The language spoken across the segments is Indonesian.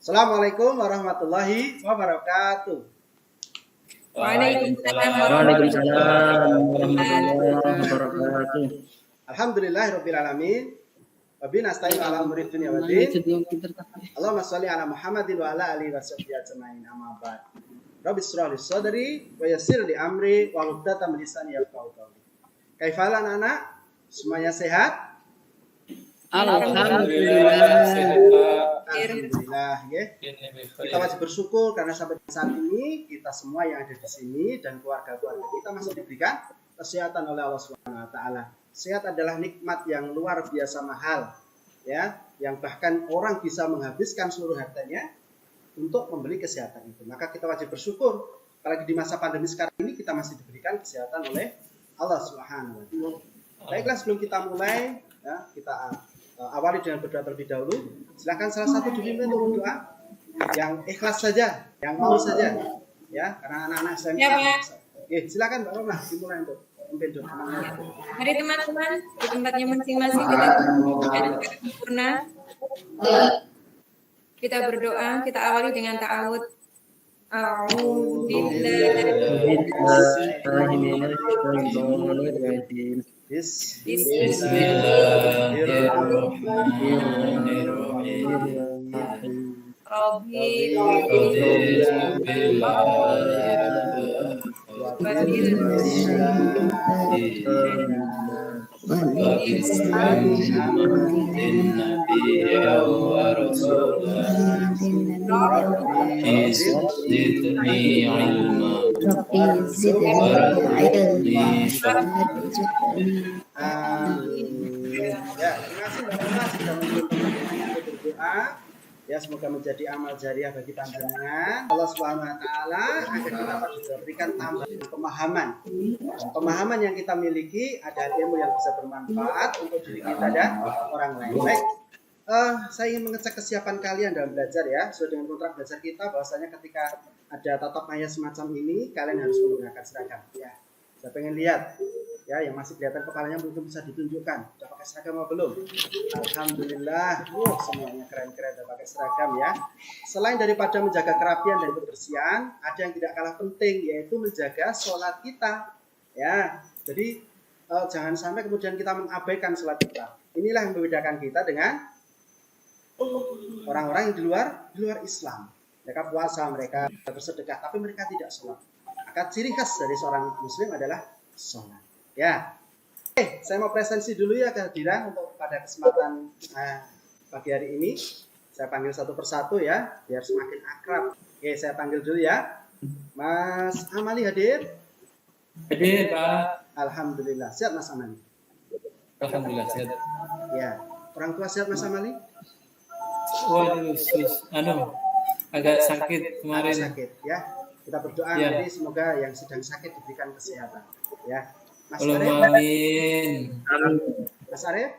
Assalamualaikum warahmatullahi wabarakatuh. Waalaikumsalam warahmatullahi wabarakatuh. Alhamdulillahirabbil alamin. Wa bi nasta'in ala umuri dunya wa din. Allahumma shalli ala Muhammadin wa ala alihi washabbihi ajmain. Amma ba'd. Rabbi shrah li sadri wa yassir li amri wa hlul min lisani yafqahu qawli. Kaifalan anak? Semuanya sehat? Alhamdulillah sehat, Pak. Alhamdulillah, ya. Kita wajib bersyukur karena sampai saat ini kita semua yang ada di sini dan keluarga-keluarga kita masih diberikan kesehatan oleh Allah Subhanahu wa taala. Sehat adalah nikmat yang luar biasa mahal, ya, yang bahkan orang bisa menghabiskan seluruh hartanya untuk membeli kesehatan itu. Maka kita wajib bersyukur apalagi di masa pandemi sekarang ini kita masih diberikan kesehatan oleh Allah Subhanahu wa taala. Baiklah, sebelum kita mulai, ya, kita awali dengan berdoa terlebih dahulu. Silakan salah satu dipimpin untuk berdoa yang ikhlas saja, yang mau saja, ya, karena anak-anak saya. Ya, Oke, silakan Mbak Roma dimulai untuk memimpin doa. Mari teman-teman di tempatnya masing-masing kita sempurna. Kita berdoa, kita awali dengan ta'awud. Ya, semoga menjadi amal jariah bagi panjenengan Allah Subhanahu wa taala agar kita dapat diberikan tambahan pemahaman. Pemahaman yang kita miliki ada ilmu yang bisa bermanfaat untuk diri kita dan orang lain. Baik. Saya ingin mengecek kesiapan kalian dalam belajar, ya. Sesuai dengan kontrak belajar kita bahwasanya ketika ada tatap maya semacam ini kalian harus menggunakan seragam, ya. Saya pengen lihat, ya, yang masih kelihatan kepalanya mungkin bisa ditunjukkan. Sudah pakai seragam atau belum? Alhamdulillah, semuanya keren-keren sudah pakai seragam, ya. Selain daripada menjaga kerapian dan kebersihan, ada yang tidak kalah penting, yaitu menjaga sholat kita, ya. Jadi jangan sampai kemudian kita mengabaikan sholat kita. Inilah yang membedakan kita dengan orang-orang yang di luar Islam. Mereka puasa, mereka bersedekah, tapi mereka tidak sholat. Maka ciri khas dari seorang muslim adalah sholat, ya. Oke, saya mau presensi dulu, ya, kehadiran untuk pada kesempatan pagi hari ini. Saya panggil satu persatu, ya, biar semakin akrab. Oke, saya panggil dulu, ya. Mas Amali hadir? Hadir, Pak. Alhamdulillah. Sehat, Mas Amali? Alhamdulillah sehat. Ya. Orang tua sehat, Mas Amali? Waduh, agak sakit kemarin. Agak sakit, ya. Kita berdoa, ya. Nanti semoga yang sedang sakit diberikan kesehatan, ya. Mas Allahumma Arif? amin. Mas Arif?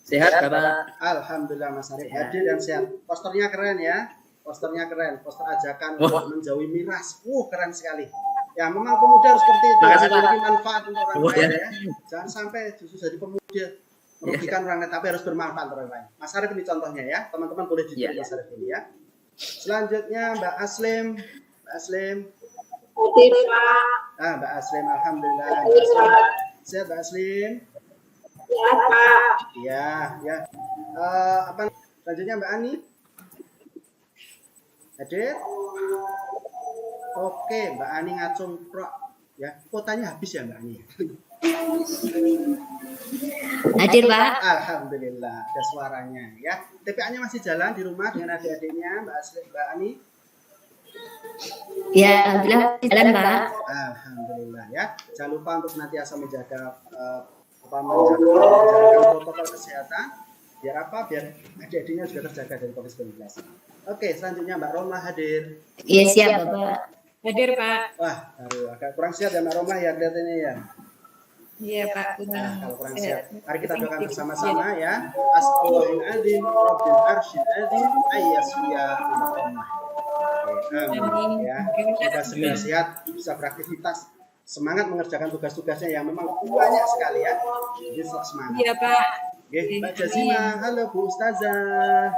Sehat, Bapak. Alhamdulillah, Mas Arif hadir dan sehat. Posternya keren, ya. Posternya keren. Poster ajakan menjauhi miras. Keren sekali. Ya, memang pemuda harus seperti itu. Memiliki manfaat untuk orang lain, ya. Jangan sampai justru jadi pemuda merugikan orang lain, tapi harus bermanfaat untuk orang lain. Mas Arif ini contohnya, ya. Teman-teman boleh ditunjuk Mas Arif ini, ya. Selanjutnya Mbak Aslim. Mbak Aslim. Mbak Aslim, alhamdulillah. Mbak Aslim. Sehat, Mbak Aslim? Ya, Pak. Iya, ya. Selanjutnya Mbak Ani. Hadir? Oke, Mbak Ani ngacung prok. Ya, kuotanya habis ya Mbak Ani. Hadir, Pak. Alhamdulillah, ada suaranya, ya. TPA-nya masih jalan di rumah dengan adik-adiknya, Mbak Asli, Mbak Ani. Ya, alhamdulillah jalan, Pak. Alhamdulillah, ya. Jangan lupa untuk senantiasa menjaga menjalankan protokol kesehatan. Biar apa? Biar adik-adiknya juga terjaga dari COVID-19. Oke, selanjutnya Mbak Roma hadir. Iya, siap, Bapak. Hadir, Pak. Wah, baru agak kurang sehat ya Mbak Roma ya kelihatannya, ya. Iya, Pak. Nah, kalau kurang sehat, mari kita doakan bersama-sama, ya. Astagfirullahaladzim, Rabbil arsyil azim, ayyasfiya ummah. Amin, ya. Semoga segera sehat, bisa beraktivitas, semangat mengerjakan tugas-tugasnya yang memang banyak sekali, ya. Jadi semangat. Iya, Pak. Oke, Mbak Jazima, halo Bu Ustazah.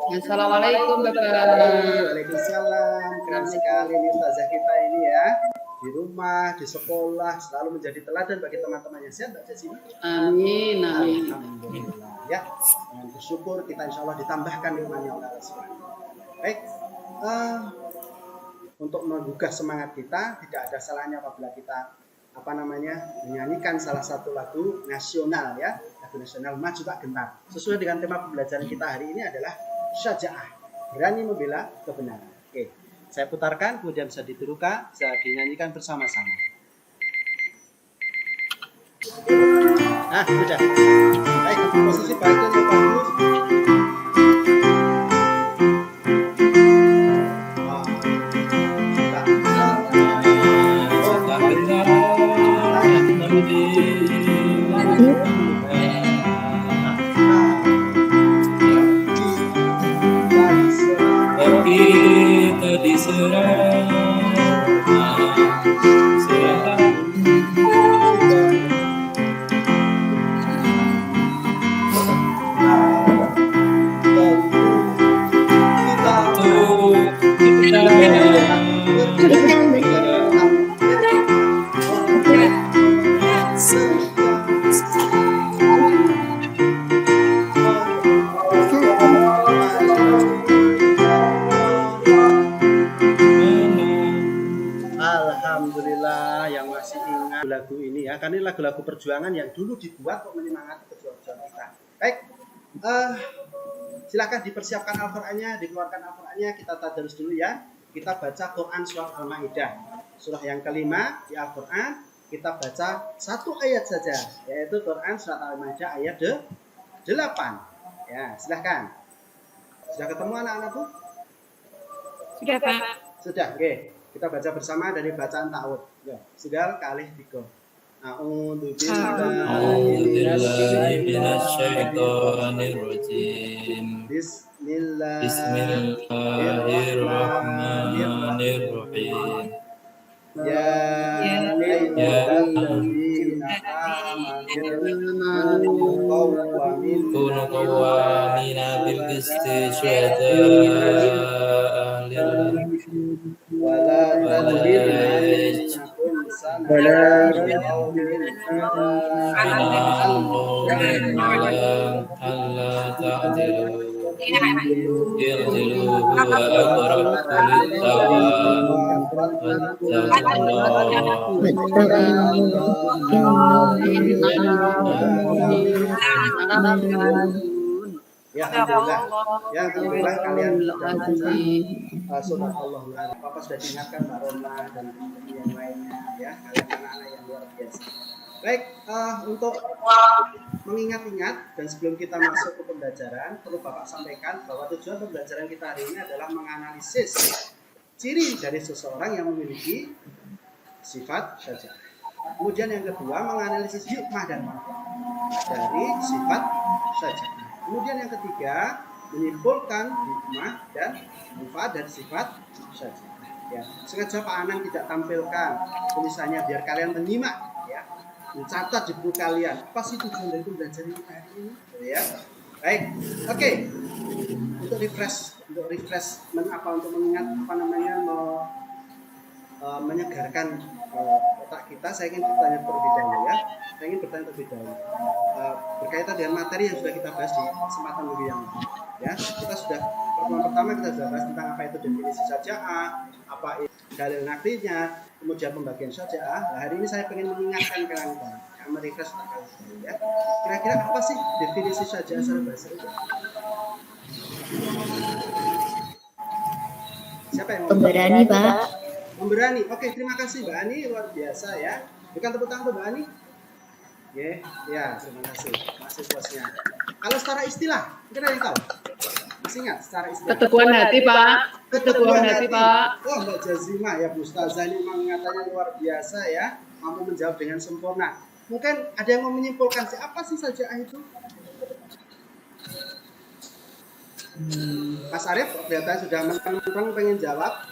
Assalamualaikum Bapak. Waalaikumsalam. Keren sekali nih Ustazah kita ini ya. Di rumah, di sekolah selalu menjadi teladan bagi teman-teman yang sehat, Mbak Jazima. Amin, amin. Alhamdulillah ya. Dengan bersyukur kita insya Allah ditambahkan nikmatnya oleh Allah SWT. Baik, untuk menggugah semangat kita, tidak ada salahnya apabila kita menyanyikan salah satu lagu nasional ya, lagu nasional Maju Tak Gentar. Sesuai dengan tema pembelajaran kita hari ini adalah Syaja'ah, berani membela kebenaran. Oke, saya putarkan kemudian bisa ditirukan, bisa dinyanyikan bersama-sama. Nah, sudah. Baik, posisi baiknya yang bagus. Kita diserang, Alhamdulillah yang masih ingat lagu ini ya, karena ini lagu-lagu perjuangan yang dulu dibuat untuk menyemangati perjuangan kita. Baik, silakan dipersiapkan Al-Qur'annya, dikeluarkan Al-Qur'annya, kita tadarus dulu ya. Kita baca Quran surah Al-Maidah, surah yang kelima di Al-Qur'an. Kita baca satu ayat saja, yaitu Quran surat Al-Maidah ayat 8. Ya, silahkan. Sudah ketemu anak-anakku? Sudah Pak. Sudah, oke. Kita baca bersama dari bacaan ta'awud. Ya, sudah kalih 3. A'udzu billahi minasyaitonir rajim. Bismillahirrahmanirrahim. Ya ayyuhalladzina amanu Kunu qawwamina bil qisti syuhada'a lillahi wala Ya alhamdulillah. Ya alhamdulillah kalian sudah baca surat Allahul A'la. Papa sudah diingatkan Mbak Roma dan yang lainnya ya, kalian anak-anak yang luar biasa. Baik, untuk mengingat-ingat dan sebelum kita masuk ke pembelajaran, perlu Bapak sampaikan bahwa tujuan pembelajaran kita hari ini adalah menganalisis ciri dari seseorang yang memiliki sifat syaja'ah. Kemudian yang kedua, menganalisis hikmah dan manfaat dari sifat syaja'ah. Kemudian yang ketiga, menyimpulkan hikmah dan manfaat dari sifat syaja'ah. Ya, sengaja Pak Anang tidak tampilkan tulisannya biar kalian menyimak, ya, mencatat di buku kalian. Apa sih tujuan dari pembelajaran kita hari ini? Ya, baik, oke. Untuk refresh, untuk mengingat menyegarkan otak kita, saya ingin bertanya terlebih dahulu ya. Berkaitan dengan materi yang sudah kita bahas di kesempatan minggu yang lalu. Ya, kita sudah pertama kita sudah bahas tentang apa itu definisi syaja'ah, apa itu dalil naklinya, kemudian pembagian syaja'ah. Nah, hari ini saya ingin mengingatkan kalian, merefresh otak kalian ya. Kira-kira apa sih definisi syaja'ah secara bahasa itu? Siapa yang mau? Pemberani, Pak. Pemberani. Oke, terima kasih Mbak Ani, luar biasa ya. Bukan tepuk tangan Mbak Ani. Ya, terima kasih. Masih puasnya. Kalau secara istilah, mungkin ada yang tahu? Masih ingat secara istilah? Keteguhan hati Pak. Keteguhan hati Pak. Oh, Mbak Jazima ya, Bu Ustazah ini mengingatannya luar biasa ya. Mampu menjawab dengan sempurna. Mungkin ada yang mau menyimpulkan apa sih syaja'ah itu? Mas Arief, kelihatan sudah menang pengen jawab.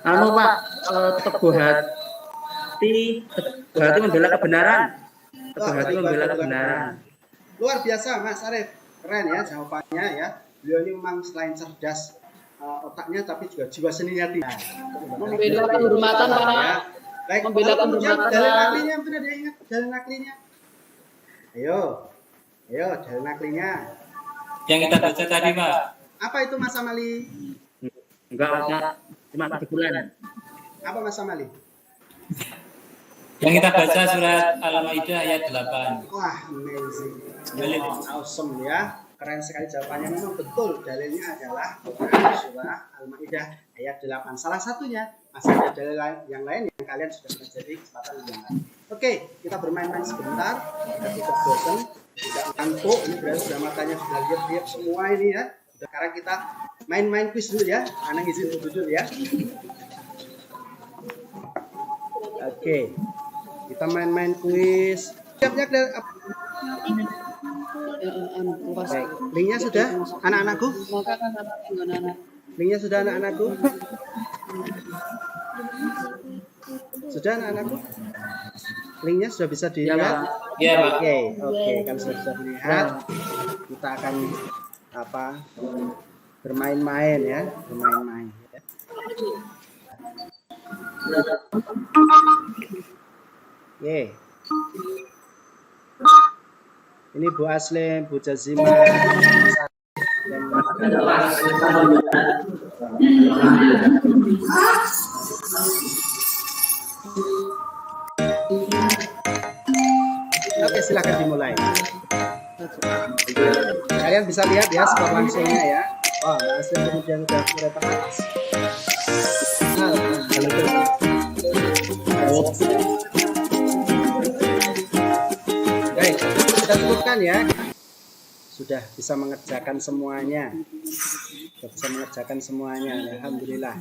Pak, teguh hati membela kebenaran. Wah, Hati membela kebenaran. luar biasa Mas Arif, keren ya jawabannya ya. Beliau ini memang selain cerdas otaknya tapi juga jiwa seninya tinggi. Membela kehormatan, Pak. Ya. Baik, Membela kalau kemudian kehormatan, dalil Pak. naklinya benar ada ingat dalil naklinya? Ayo, dalil naklinya. Yang kita baca tadi, Pak. Apa itu Mas Amali? Enggak ada, cuma kebetulan. Apa Mas Amali? Yang kita baca surat Al-Maidah ayat 8. Wah, amazing. Dalil. Awesome ya. Keren sekali jawabannya, memang betul. Dalilnya adalah Quran surah Al-Maidah ayat 8. Salah satunya, masih ada dalil yang lain yang kalian sudah menjadi kesempatan yang lain. Oke, kita bermain-main sebentar. Kita tidak bosan, tidak ngantuk. Ini berarti sudah matanya sudah lihat-lihat semua ini ya. Sekarang kita main-main quiz dulu ya. Anak izin dulu ya. Oke, kita main-main quiz. Siap-siap Baik, linknya sudah anak-anakku? Maka kan anak. Linknya sudah anak-anakku? Sudah anak-anakku? Linknya sudah bisa dilihat? Iya, Pak. Oke, kalau sudah bisa dilihat, kita akan bermain-main ya, bermain-main. Ya. Oke. Ini Bu Aslim, Bu Jazima, dan oke, silakan dimulai. Kalian bisa lihat ya skor langsungnya ya. Wah, Bu Aslim kemudian udah mulai atas. Baik, kita cukupkan ya. Sudah bisa mengerjakan semuanya. Alhamdulillah.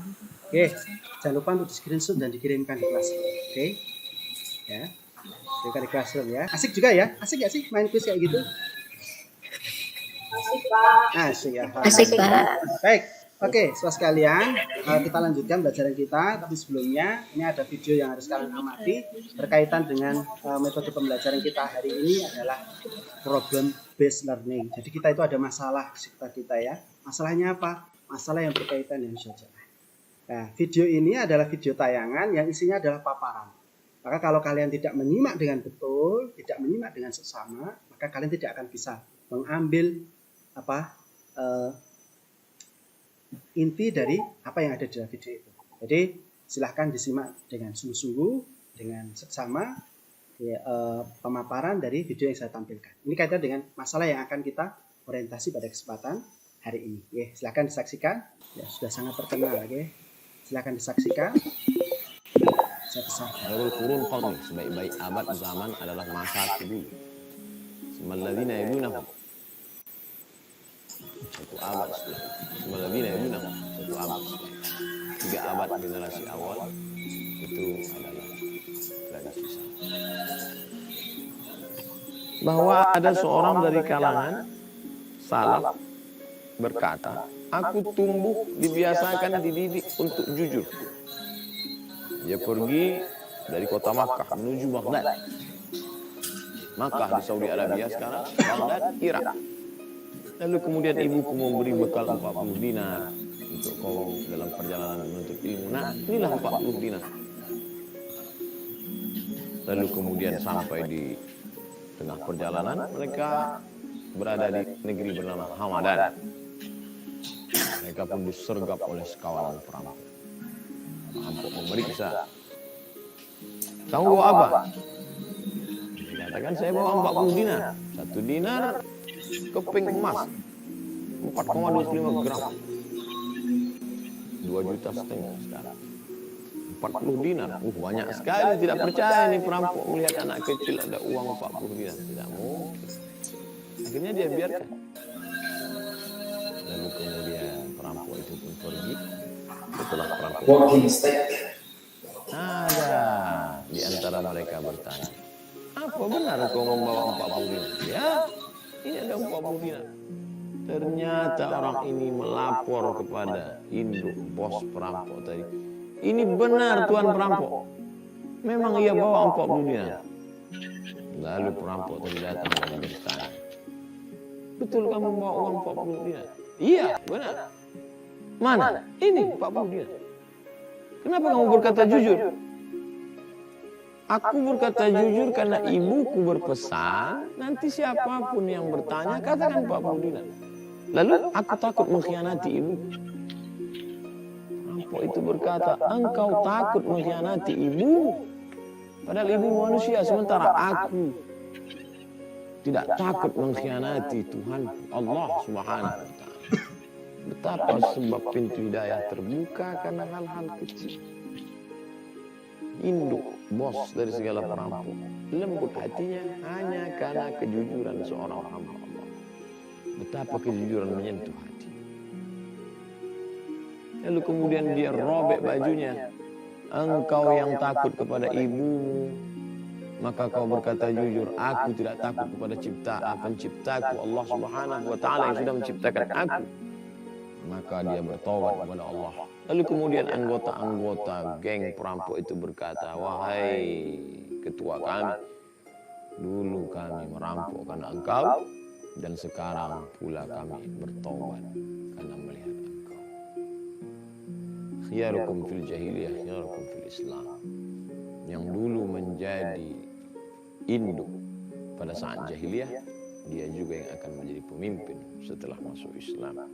Oke, jangan lupa untuk di-screenshot dan dikirimkan di kelas. Oke. Ya. Kirimkan di classroom ya. Asik juga ya? Asik gak sih main quiz kayak gitu? Asik ya. Asik, Pak. Baik. Oke, saudara sekalian, kita lanjutkan pelajaran kita. Tapi sebelumnya, ini ada video yang harus kalian amati berkaitan dengan metode pembelajaran kita hari ini adalah problem based learning. Jadi kita itu ada masalah sekitar kita ya. Masalahnya apa? Masalah yang berkaitan dengan sejarah. Nah, video ini adalah video tayangan yang isinya adalah paparan. Maka kalau kalian tidak menyimak dengan betul, tidak menyimak dengan seksama, maka kalian tidak akan bisa mengambil inti dari apa yang ada di dalam video itu. Jadi silahkan disimak dengan sungguh-sungguh, dengan seksama pemaparan dari video yang saya tampilkan. Ini kaitan dengan masalah yang akan kita orientasi pada kesempatan hari ini. Ya, silahkan disaksikan. Ya, sudah sangat terkenal. Ya. Silahkan disaksikan. Khairul qurun qarni, sebaik-baik abad zaman adalah masa dulu. Semalladzina yabunahum, satu abad setelah Semalladzina yabunahum, satu abad setelah 3 abad generasi awal itu adalah tradisi sana. Bahwa ada seorang dari kalangan salaf berkata, aku tumbuh dibiasakan dididik untuk jujur. Dia pergi dari kota Makkah menuju Baghdad. Makkah di Saudi Arabia sekarang, Baghdad, Irak. Lalu kemudian ibuku memberi bekal 40 dinar untuk kau dalam perjalanan menuntut ilmu. Nah, inilah 40 dinar. Lalu kemudian sampai di tengah perjalanan, mereka berada di negeri bernama Hamadan. Mereka pun disergap oleh sekawanan perampok. Perampok memeriksa. Kamu bawa apa? Dikatakan saya bawa 40 dinar. 1 dinar keping emas 4,25 gram. 2,5 juta sekarang. 40 dinar. Banyak sekali. Tidak percaya nih perampok melihat anak kecil ada uang 40 dinar. Tidak mungkin. Akhirnya dia biarkan. Lalu kemudian perampok itu pun pergi. Setelah perampok ada di antara mereka bertanya, apa benar kau membawa 40 dinar? Ya, ini ada 40 dinar. Ternyata orang ini melapor kepada induk bos perampok tadi. Ini benar tuan perampok. Memang ia bawa 40 dinar. Lalu perampok tadi datang dan bertanya, betul kamu bawa uang 40 dinar? Iya, benar. Mana? Ini 40 dinar. Kenapa kamu berkata jujur? Aku berkata jujur karena ibuku berpesan, nanti siapapun yang bertanya katakan 40 dinar. Lalu aku takut mengkhianati ibu. Perampok itu berkata, engkau takut mengkhianati ibu. Padahal ibu manusia, sementara aku tidak takut mengkhianati Tuhan Allah Subhanahu wa Ta'ala. Betapa sebab pintu hidayah terbuka karena hal-hal kecil. Induk, bos dari segala perampok, lembut hatinya hanya karena kejujuran seorang hamba Allah. Betapa kejujuran menyentuh hati. Lalu kemudian dia robek bajunya. Engkau yang takut kepada ibumu, maka kau berkata jujur, aku tidak takut kepada penciptaku Allah Subhanahu wa Ta'ala yang sudah menciptakan aku. Maka dia bertobat kepada Allah. Lalu kemudian anggota-anggota geng perampok itu berkata, wahai ketua kami, dulu kami merampok karena engkau, dan sekarang pula kami bertobat karena melihat engkau. Khiyarukum fil jahiliyah, khiyarukum fil Islam. Yang dulu menjadi induk pada saat jahiliyah, dia juga yang akan menjadi pemimpin setelah masuk Islam.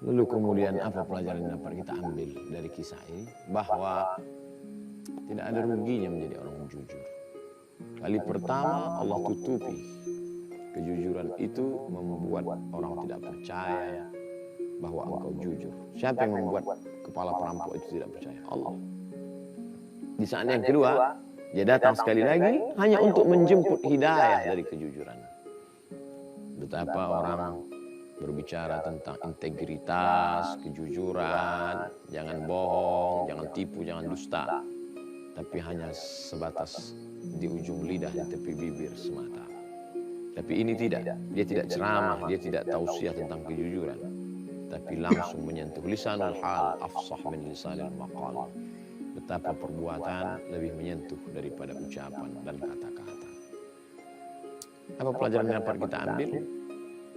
Lalu kemudian apa pelajaran yang dapat kita ambil dari kisah ini? Bahwa tidak ada ruginya menjadi orang jujur. Kali pertama Allah tutupi kejujuran itu, membuat orang tidak percaya bahwa engkau jujur. Siapa yang membuat kepala perampok itu tidak percaya? Allah. Di saat yang kedua, dia datang sekali lagi hanya untuk menjemput hidayah dari kejujuran. Betapa orang berbicara tentang integritas, kejujuran, jangan bohong, jangan tipu, jangan dusta. Tapi hanya sebatas di ujung lidah, di tepi bibir semata. Tapi ini tidak, dia tidak ceramah, dia tidak tausiah tentang kejujuran. Tapi langsung menyentuh lisanul hal, afsah min lisanil maqal. Betapa perbuatan lebih menyentuh daripada ucapan dan kata-kata. Apa pelajaran yang dapat kita ambil?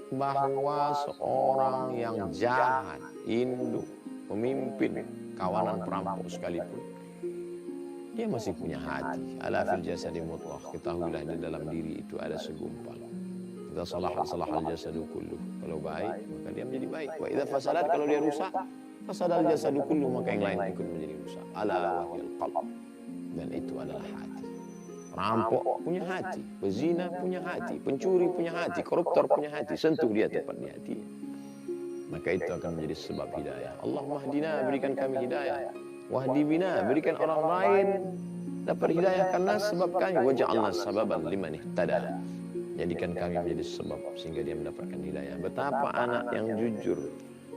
Bahwa seorang yang jahat, induk, pemimpin, kawanan perampok sekalipun, dia masih punya hati. Ala fil jasadi mutlaq. Ketahuilah di dalam diri itu ada segumpal. Idza salahat salahal jasadu kulluh. Kalau baik, maka dia menjadi baik. Wa idza fasadat, kalau dia rusak, fasadal jasadu kulluh, maka yang lain ikut menjadi rusak. Ala wahil qalb. Dan itu adalah hati. Perampok punya hati, pezina punya hati, pencuri punya hati, koruptor punya hati. Sentuh dia tepat di hati. Maka itu akan menjadi sebab hidayah. Allahumma hdina, berikan kami hidayah. Wahdi bina, berikan orang lain dapat hidayah karena sebab kami. Waj'alna sababan liman ihtada. Jadikan kami menjadi sebab sehingga dia mendapatkan hidayah. Betapa anak yang jujur,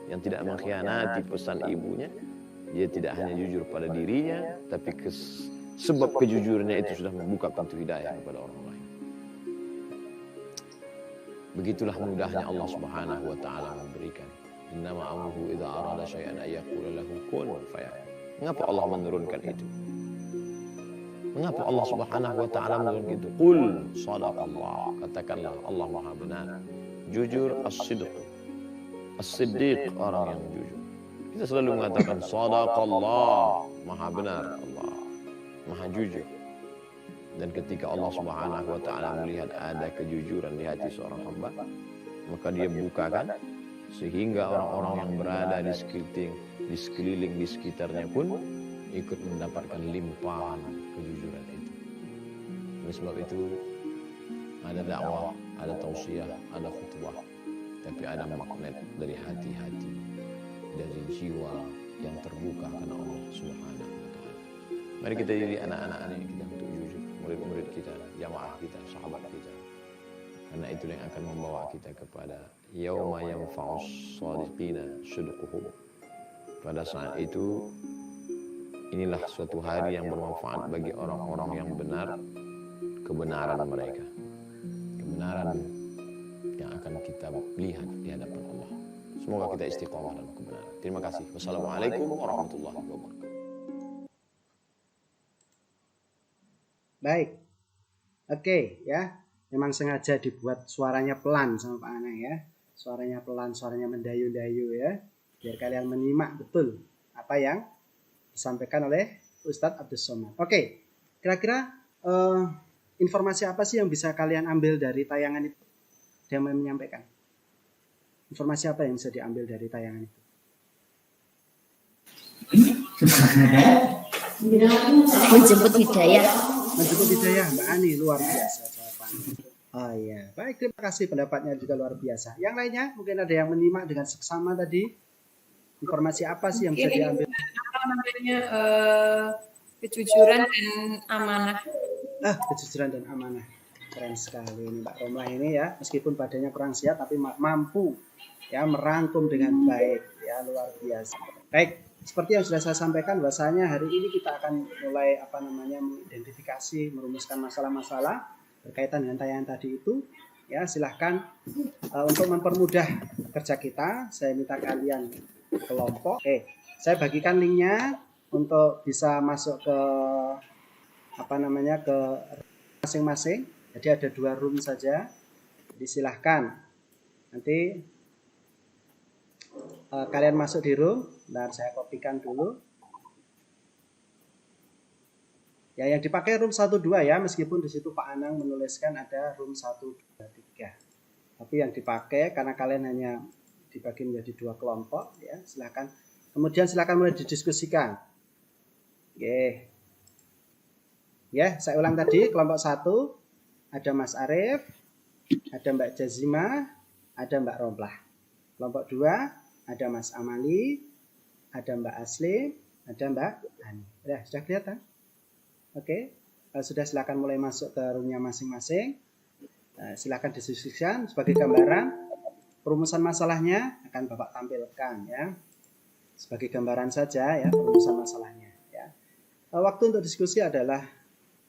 yang tidak mengkhianati pesan ibunya. Dia tidak hanya jujur pada dirinya, tapi sebab kejujurannya itu sudah membuka pintu hidayah kepada orang lain. Begitulah mudahnya Allah Subhanahu wa Ta'ala memberikan. Innama amruhu idza arada syai'an ay yaqula lahu kun fayakun. Mengapa Allah menurunkan itu? Mengapa Allah Subhanahu wa Ta'ala menurunkan itu? Qul sadaqallah. Katakanlah Allah Maha benar. Jujur as-sidq. As-siddiq, orang yang jujur. Kita selalu mengatakan sadaqallah, Maha benar Allah, Maha jujur. Dan ketika Allah Subhanahu wa Ta'ala melihat ada kejujuran di hati seorang hamba, maka dia bukakan sehingga orang-orang yang berada di sekeliling di sekitarnya pun ikut mendapatkan limpahan kejujuran itu. Oleh sebab itu ada dakwah, ada tausiah, ada khutbah, tapi ada magnet dari hati-hati, dari jiwa yang terbuka karena Allah Subhanahu wa Ta'ala. Mari kita jadi anak-anak kita untuk jujur, murid-murid kita, jamaah kita, sahabat kita. Karena itu yang akan membawa kita kepada yauma yanfa'us shadiqina shudquhum. Pada saat itu, inilah suatu hari yang bermanfaat bagi orang-orang yang benar, kebenaran mereka. Kebenaran yang akan kita lihat di hadapan Allah. Semoga kita istiqomah dalam kebenaran. Terima kasih. Wassalamualaikum warahmatullahi wabarakatuh. Baik, Oke, ya. Memang sengaja dibuat suaranya pelan sama Pak Anang ya. Suaranya pelan, suaranya mendayu-dayu ya. Biar kalian menyimak betul apa yang disampaikan oleh Ustadz Abdus Somad. Oke, kira-kira informasi apa sih yang bisa kalian ambil dari tayangan itu? Dia mau menyampaikan. Informasi apa yang bisa diambil dari tayangan itu? Menjemput hidayah. Menjemput hidayah, Mbak Ani, luar biasa jawabannya. Oh iya, baik, terima kasih, pendapatnya juga luar biasa. Yang lainnya mungkin ada yang menyimak dengan seksama tadi. Informasi apa sih yang bisa diambil? Apa namanya kejujuran dan amanah. Kejujuran dan amanah. Keren sekali ini Mbak Romlah ini ya, meskipun badannya kurang sehat tapi mampu ya merangkum dengan baik ya, luar biasa. Baik, seperti yang sudah saya sampaikan bahwasanya hari ini kita akan mulai mengidentifikasi, merumuskan masalah-masalah berkaitan dengan tayangan tadi itu ya. Silahkan untuk mempermudah kerja kita, saya minta kalian kelompok. Saya bagikan linknya untuk bisa masuk ke ke masing-masing. Jadi ada 2 room saja. Jadi silahkan nanti kalian masuk di room. Dan saya kopikan dulu. Ya, yang dipakai room 1, 2 ya, meskipun di situ Pak Anang menuliskan ada room 1, 2, 3. Tapi yang dipakai karena kalian hanya dibagi menjadi 2 kelompok ya, silahkan. Kemudian silahkan mulai didiskusikan. Oke. Ya, saya ulang tadi, kelompok 1 ada Mas Arif, ada Mbak Jazima, ada Mbak Romlah. Kelompok 2 ada Mas Amali, ada Mbak Asli, ada Mbak Ani. Ya, sudah kelihatan? Oke. Kalau sudah silakan mulai masuk ke roomnya masing-masing. Silakan didiskusikan sebagai gambaran. Perumusan masalahnya akan Bapak tampilkan ya. Sebagai gambaran saja ya, perumusan masalahnya ya. Waktu untuk diskusi adalah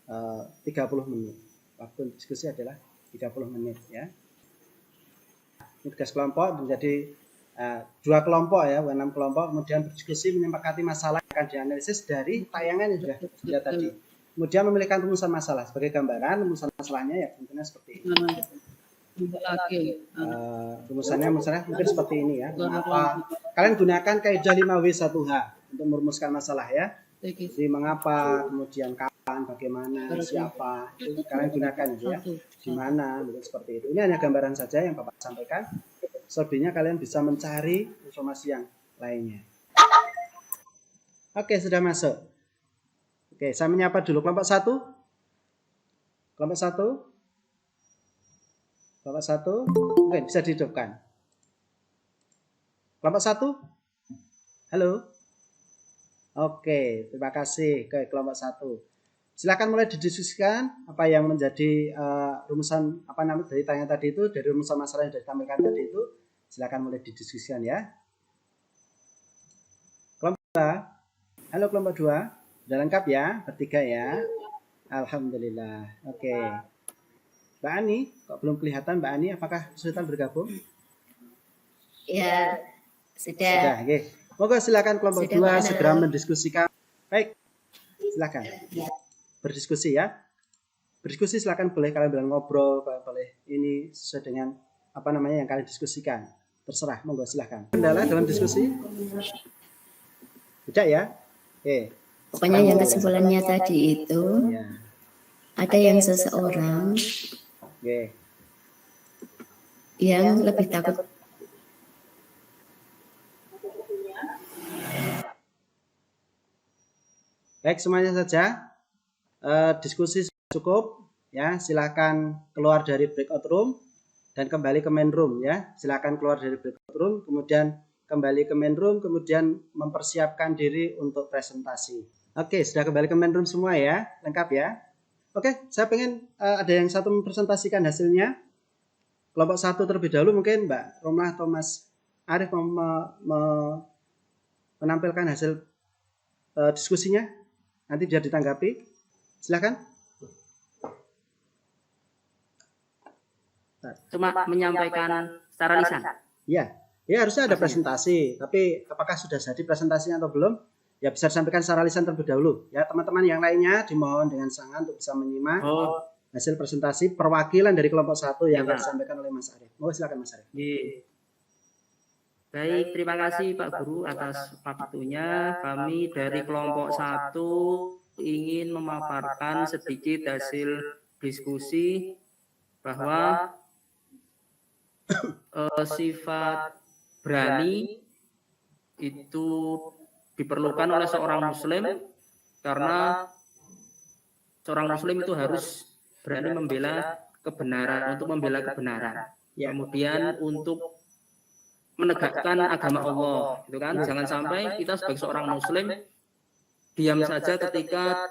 30 menit. Waktu diskusi adalah 30 menit ya. Ini tugas kelompok menjadi 2 kelompok ya, 6 kelompok, kemudian berdiskusi menyepakati masalah yang akan dianalisis dari tayangan yang sudah tadi. Kemudian memilihkan rumusan masalah sebagai gambaran. Rumusan masalahnya ya tentunya seperti ini. Rumusannya misalnya mungkin seperti ini ya. Mengapa kalian gunakan kaidah 5W1H untuk merumuskan masalah ya. Jadi mengapa, kemudian kapan, bagaimana, siapa, itu kalian gunakan gitu ya. Di mana, mungkin seperti itu. Ini hanya gambaran saja yang Bapak sampaikan. Selebihnya kalian bisa mencari informasi yang lainnya. Oke, sudah masuk. Oke, saya menyapa dulu kelompok 1. Kelompok 1. Kelompok 1. Oke, bisa dihidupkan. Kelompok 1. Halo. Oke, terima kasih. Oke, kelompok 1. Silakan mulai didiskusikan apa yang menjadi rumusan dari tanya tadi itu, dari rumusan masalah yang sudah ditampilkan tadi itu. Silakan mulai didiskusikan ya. Kelompok 2. Halo kelompok 2. Sudah lengkap ya, bertiga ya. Alhamdulillah. Oke. Mbak Ani, kok belum kelihatan Mbak Ani? Apakah kesulitan bergabung? Ya, sudah. Sudah, oke. Moga silakan kelompok 2 segera mendiskusikan. Baik, silakan. Berdiskusi ya. Berdiskusi silakan, boleh kalian bilang ngobrol, boleh ini sesuai dengan yang kalian diskusikan. Terserah, monggo silakan. Kendala dalam diskusi? Tidak ya? Oke. Pokoknya yang kesimpulannya tadi itu Ya. ada yang seseorang yang lebih takut. Baik, semuanya saja. Diskusi cukup ya. Silakan keluar dari breakout room dan kembali ke main room ya. Silakan keluar dari breakout room, kemudian kembali ke main room, kemudian mempersiapkan diri untuk presentasi. Oke, sudah kembali ke main room semua ya, lengkap ya. Oke, saya pengen ada yang satu mempresentasikan hasilnya. Kelompok 1 terlebih dahulu, mungkin Mbak Romlah atau Mas Arif menampilkan hasil diskusinya. Nanti biar ditanggapi. Silakan. Cuma menyampaikan secara lisan. Ya, harusnya ada presentasi. Tapi apakah sudah jadi presentasinya atau belum? Ya bisa disampaikan secara lisan terlebih dahulu. Ya, teman-teman yang lainnya dimohon dengan sangat untuk bisa menyimak. hasil presentasi perwakilan dari kelompok 1 yang Ya, Pak. disampaikan oleh Mas Arif. Mau silakan Mas Arif. Nggih. Baik, terima kasih Pak Guru atas waktunya. Kami dari kelompok 1 ingin memaparkan sedikit hasil diskusi bahwa sifat berani itu diperlukan oleh seorang muslim karena seorang muslim itu harus berani membela kebenaran, untuk membela kebenaran. Ya. Kemudian untuk menegakkan agama Allah, gitu kan? Jangan sampai kita sebagai seorang muslim diam saja ketika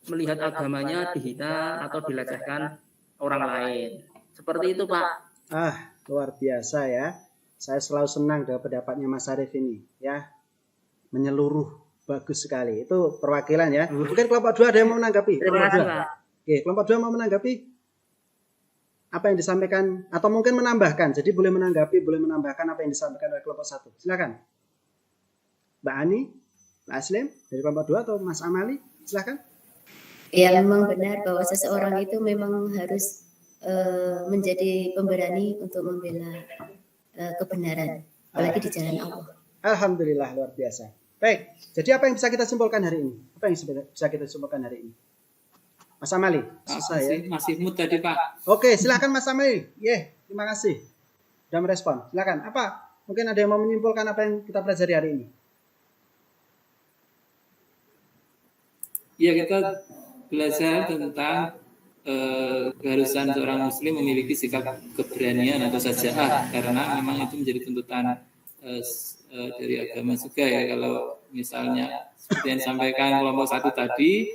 melihat agamanya dihina atau dilecehkan orang lain. Seperti itu, Pak. Luar biasa ya. Saya selalu senang dengan pendapatnya Mas Arif ini ya. Menyeluruh, bagus sekali. Itu perwakilan ya. Mungkin kelompok 2 ada yang mau menanggapi? Terima Kelompok kasih, 2. Pak. Oke, kelompok 2 mau menanggapi apa yang disampaikan atau mungkin menambahkan. Jadi boleh menanggapi, boleh menambahkan apa yang disampaikan oleh kelompok 1. Silakan. Mbak Ani, Mbak Aslim dari kelompok 2 atau Mas Amali? Silakan. Ya, memang benar bahwa seseorang itu memang harus menjadi pemberani untuk membela kebenaran, apalagi di jalan Allah. Alhamdulillah, luar biasa. Baik, jadi apa yang bisa kita simpulkan hari ini? Apa yang bisa kita simpulkan hari ini? Mas Amali, susah ya. Masih mood tadi Pak. Oke, silakan Mas Amali. Terima kasih sudah merespon. Silakan. Apa? Mungkin ada yang mau menyimpulkan apa yang kita pelajari hari ini? Ya, kita belajar tentang keharusan seorang muslim memiliki sikap keberanian atau syaja'ah, karena memang itu menjadi tuntutan dari agama juga ya. Kalau misalnya seperti yang disampaikan kelompok 1 tadi,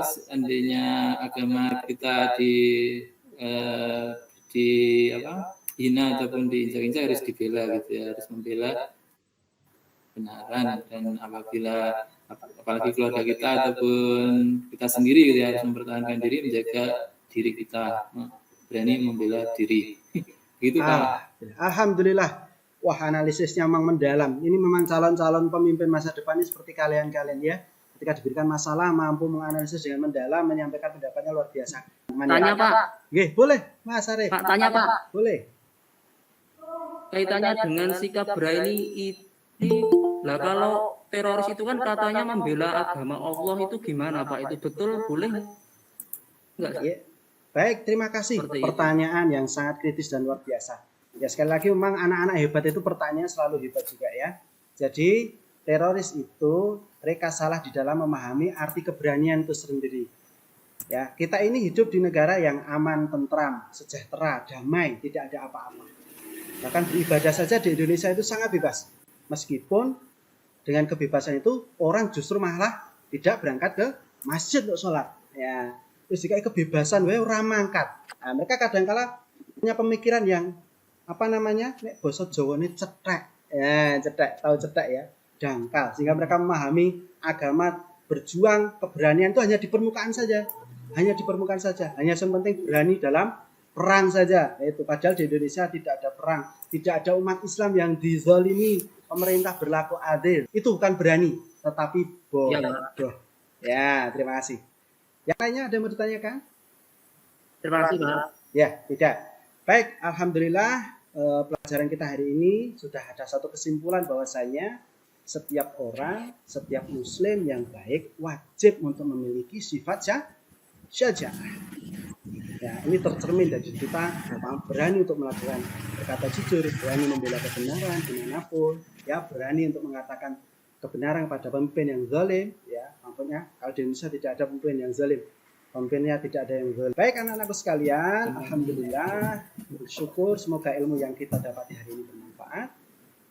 seandainya agama kita hina ataupun diinjak-injak, harus dibela gitu ya, harus membela kebenaran. Dan apalagi keluarga kita ataupun kita sendiri gitu ya, harus mempertahankan diri, menjaga diri kita, berani membela diri. Gitu Pak. Alhamdulillah. Wah, analisisnya memang mendalam. Ini memang calon-calon pemimpin masa depan ini seperti kalian-kalian ya. Ketika diberikan masalah mampu menganalisis dengan mendalam, menyampaikan pendapatnya luar biasa. Tanya, Pak. Boleh Mas Arif. Pak, tanya, Pak. Boleh. Kaitannya dengan sikap berani itu, lah kalau teroris itu kan katanya membela agama Allah, itu gimana Pak? Itu betul boleh enggak? Ya. Baik, terima kasih. Seperti Pertanyaan yang sangat kritis dan luar biasa. Ya, sekali lagi memang anak-anak hebat itu pertanyaan selalu hebat juga ya. Jadi teroris itu mereka salah di dalam memahami arti keberanian itu sendiri. Ya, kita ini hidup di negara yang aman, tentram, sejahtera, damai, tidak ada apa-apa. Bahkan beribadah saja di Indonesia itu sangat bebas. Meskipun dengan kebebasan itu orang justru malah tidak berangkat ke masjid untuk sholat. Ya, terus jika kebebasan, orang mangkat. Nah, mereka kadang-kala punya pemikiran yang nek basa Jawa ini cetek. Ya, cetek, tahu cetek ya, dangkal. Sehingga mereka memahami agama, berjuang, keberanian itu hanya di permukaan saja. Hanya di permukaan saja. Hanya yang penting berani dalam perang saja. Itu padahal di Indonesia tidak ada perang, tidak ada umat Islam yang dizalimi, pemerintah berlaku adil. Itu bukan berani, tetapi bodoh. Ya, terima kasih. Yang lainnya ada yang mau ditanyakan? Terima kasih, Pak. Ya, tidak. Baik, alhamdulillah pelajaran kita hari ini sudah ada satu kesimpulan bahwasanya setiap orang, setiap muslim yang baik wajib untuk memiliki sifat syaja'ah. Ya, ini tercermin dari kita berani untuk melakukan berkata jujur, berani membela kebenaran dimanapun, ya, berani untuk mengatakan kebenaran pada pemimpin yang zalim, ya, maksudnya kalau di Indonesia tidak ada pemimpin yang zalim, pemimpinnya tidak ada yang zalim. Baik anak-anakku sekalian, alhamdulillah, bersyukur semoga ilmu yang kita dapat hari ini bermanfaat.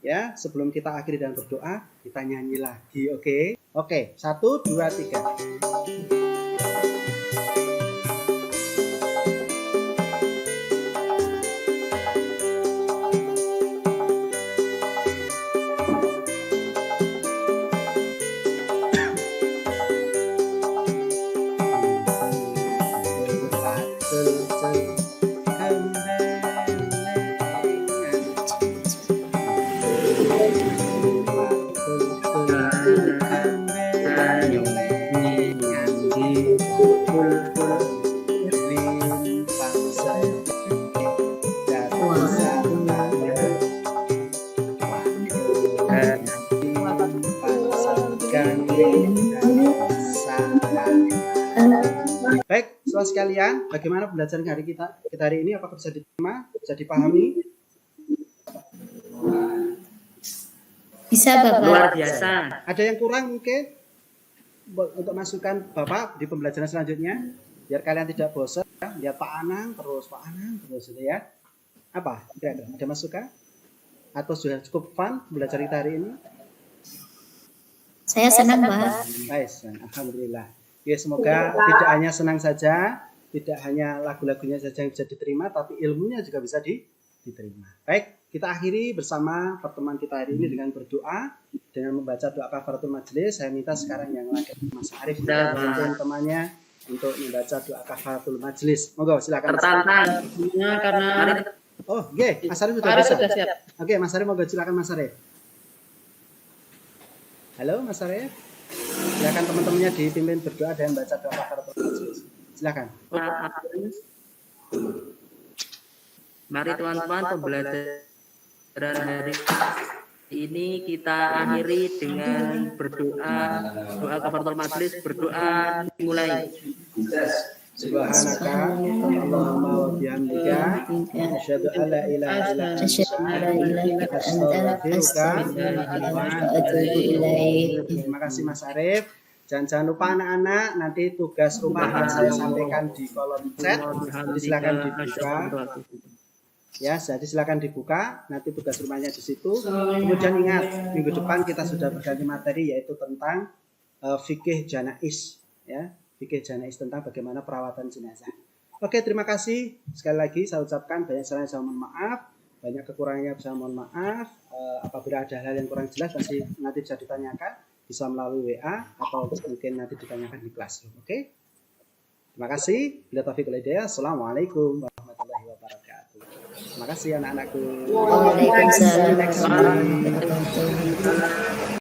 Ya, sebelum kita akhiri dan berdoa, kita nyanyi lagi, oke? Oke, 1, 2, 3. teman-teman sekalian, bagaimana pembelajaran kita hari ini? Apakah bisa diterima, bisa dipahami? Bisa Bapak. Luar biasa. Ada yang kurang mungkin untuk masukan Bapak di pembelajaran selanjutnya, biar kalian tidak bosan ya? Lihat Pak Anang terus gitu ya. Apa? Kira-kira ada masukan? Atau sudah cukup fun belajar kita hari ini? Saya senang Pak. Nice, alhamdulillah. Ya, semoga tidak hanya senang saja, tidak hanya lagu-lagunya saja yang bisa diterima, tapi ilmunya juga bisa diterima. Baik, kita akhiri bersama pertemuan kita hari ini dengan berdoa, dengan membaca doa kafaratul majelis. Saya minta sekarang yang lagi Mas Arif dan teman-temannya untuk membaca doa kafaratul majelis. Monggo, silakan. Tertantang. Karena Oh, oke, Mas Arif sudah Arif bisa. sudah siap. Oke, Mas Arif, monggo silakan Mas Arif. Halo, Mas Arif. Silakan teman-temannya dipimpin berdoa dan baca doa kafaratul majelis. Silakan. Mari teman-teman pembelajaran hari ini kita akhiri dengan berdoa, doa kafaratul majelis, berdoa mulai. Subhanaka Allahumma wa bihamdika asyhadu an la ilaha illa anta astaghfiruka wa atubu ilaik. Terima kasih Mas Arif. Jangan lupa anak-anak, nanti tugas rumah akan saya sampaikan di kolom chat. Jadi silakan dibuka. Ya, jadi silakan dibuka. Nanti tugas rumahnya di situ. Kemudian ingat, minggu depan kita sudah berganti materi yaitu tentang fikih janais, ya. Fikih janais tentang bagaimana perawatan jenazah. Oke, terima kasih. Sekali lagi saya ucapkan banyak salah saya mohon maaf, banyak kekurangannya saya mohon maaf. Apabila ada hal yang kurang jelas nanti bisa ditanyakan, bisa melalui WA atau mungkin nanti ditanyakan di kelas. Oke. Terima kasih. Bila taufiq wal hidayah. Assalamualaikum warahmatullahi wabarakatuh. Terima kasih anak-anakku. Waalaikumsalam warahmatullahi wabarakatuh.